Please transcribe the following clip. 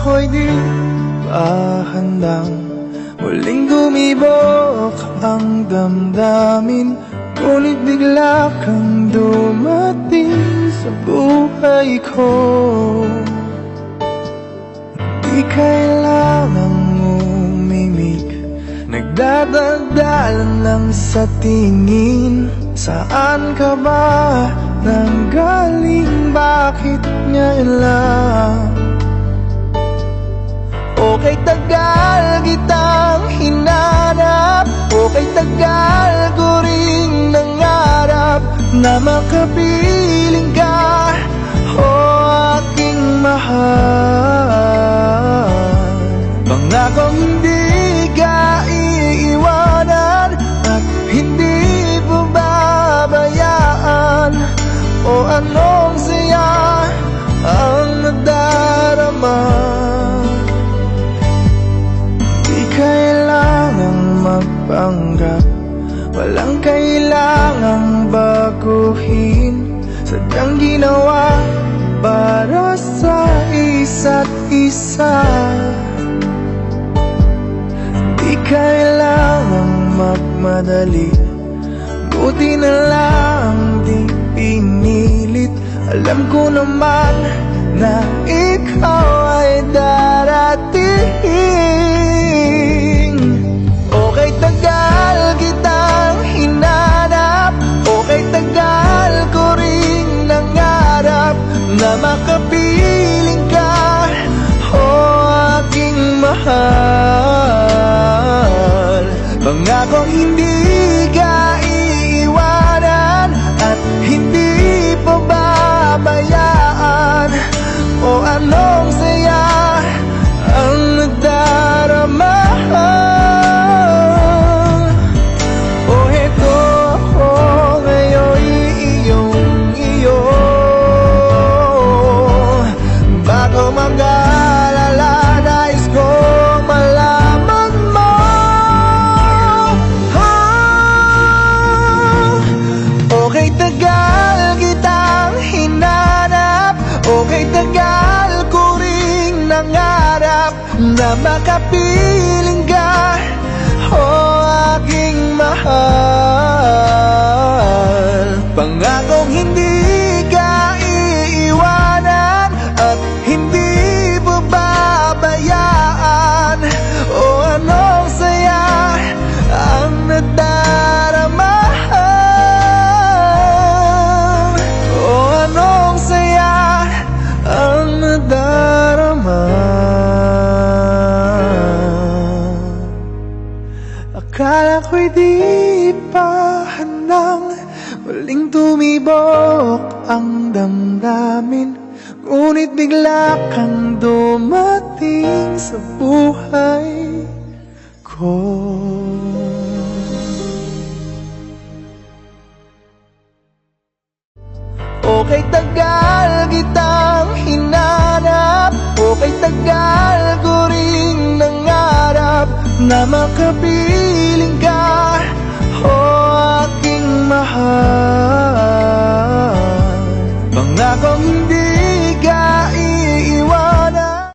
ako'y di pa handang muling dumibok ang damdamin. Ngunit bigla kang dumating sa buhay ko. Di kailangang umimik, nagdadaldalan lang sa tingin. Saan ka ba nanggaling? Bakit ngayon lang? Okay, tagal kitang hinanap. Okay, tagal ko ring nangarap na makapiling ka, o aking mahal. Pangakong hindi ka iiwanan at hindi babayaan. O anong saya ang nadarama. Di kailangang magpanggap, walang kailangang baguhin. Sadyang ginawa para sa isa't isa. Di kailangang magmadali, buti na lang di pinilit. Alam ko naman na ikaw ay darating. Okay, tagal kitang hinanap. Okay, tagal ko ring nangarap na makapiling ka, o aking mahal. Pangakong hindi ka iiwanan at hindi pababayaan. O anong saya ang nadarama. O heto ako ngayon, iyong-iyo. Bago mag-alala, nais kong malaman mo. Okay, tagal kitang hinanap. Okay, tagal ko ring nangarap na makapiling ka, o aking mahal. Pangakong hindi ka iiwanan at hindi babayaan. O anong saya ang nadarama. O anong saya ang nadarama. Akala ko'y di pa handang muling tumibok ang damdamin. Ngunit bigla kang dumating sa buhay ko. Okay, tagal kitang hinanap. Okay, tagal ko ring nangarap na makapiling ka, o aking mahal. Pangakong hindi